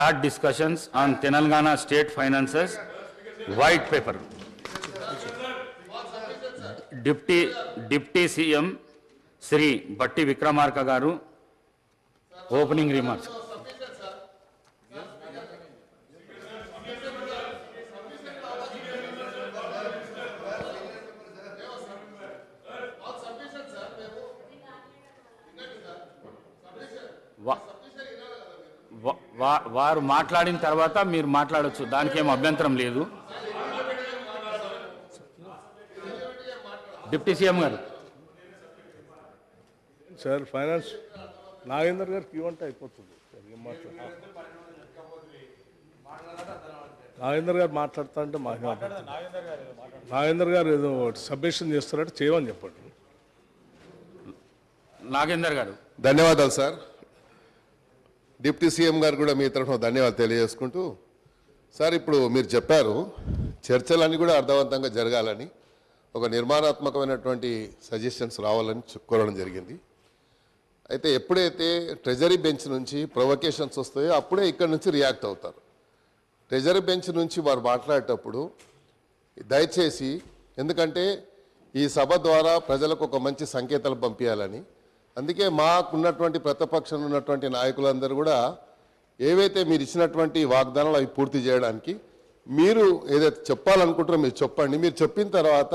Start discussions on Telangana State Finances White Paper. Deputy CM Sri Batti Vikramarka Garu, opening remarks. వారు మాట్లాడిన తర్వాత మీరు మాట్లాడొచ్చు, దానికి ఏం అభ్యంతరం లేదు. డిప్యూటీ సీఎం గారు. సార్ ఫైనాన్స్ నాగేందర్ గారికి ఇవ్వంటే అయిపోతుంది. నాగేందర్ గారు మాట్లాడుతా అంటే నాగేందర్ గారు ఏదో సబ్మిషన్ చేస్తారంటే చేయమని చెప్పండి. నాగేందర్ గారు. ధన్యవాదాలు సార్. డిప్యూటీ సీఎం గారు కూడా మీ తరఫున ధన్యవాదాలు తెలియజేసుకుంటూ, సార్ ఇప్పుడు మీరు చెప్పారు చర్చలన్నీ కూడా అర్థవంతంగా జరగాలని, ఒక నిర్మాణాత్మకమైనటువంటి సజెషన్స్ రావాలని కోరడం జరిగింది. అయితే ఎప్పుడైతే ట్రెజరీ బెంచ్ నుంచి ప్రొవకేషన్స్ వస్తాయో అప్పుడే ఇక్కడ నుంచి రియాక్ట్ అవుతారు. ట్రెజరీ బెంచ్ నుంచి వారు మాట్లాడేటప్పుడు దయచేసి, ఎందుకంటే ఈ సభ ద్వారా ప్రజలకు ఒక మంచి సంకేతాలు పంపించాలని, అందుకే మాకున్నటువంటి ప్రతిపక్షంలో ఉన్నటువంటి నాయకులందరూ కూడా ఏవైతే మీరు ఇచ్చినటువంటి వాగ్దానాలు అవి పూర్తి చేయడానికి మీరు ఏదైతే చెప్పాలనుకుంటారో మీరు చెప్పండి. మీరు చెప్పిన తర్వాత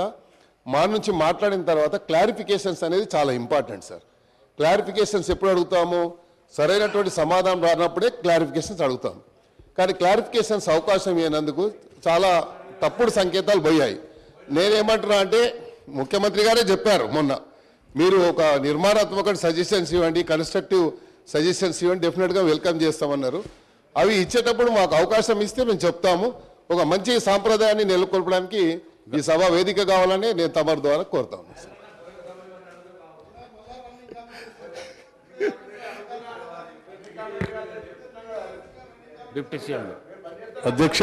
మా నుంచి మాట్లాడిన తర్వాత క్లారిఫికేషన్స్ అనేది చాలా ఇంపార్టెంట్ సార్. క్లారిఫికేషన్స్ ఎప్పుడు అడుగుతాము? సరైనటువంటి సమాధానం రానప్పుడే క్లారిఫికేషన్స్ అడుగుతాం. కానీ క్లారిఫికేషన్స్ అవకాశం ఇవ్వనందుకు చాలా తప్పుడు సంకేతాలు పోయాయి. నేనేమంటున్నా అంటే, ముఖ్యమంత్రి గారే చెప్పారు మొన్న, మీరు ఒక నిర్మాణాత్మక సజెషన్స్ ఇవ్వండి, కన్స్ట్రక్టివ్ సజెషన్స్ ఇవ్వండి, డెఫినెట్గా వెల్కమ్ చేస్తామన్నారు. అవి ఇచ్చేటప్పుడు మాకు అవకాశం ఇస్తే మేము చెప్తాము. ఒక మంచి సాంప్రదాయాన్ని నెలకొల్పడానికి ఈ సభ వేదిక కావాలని నేను తమరి ద్వారా కోరుతాను. అధ్యక్ష,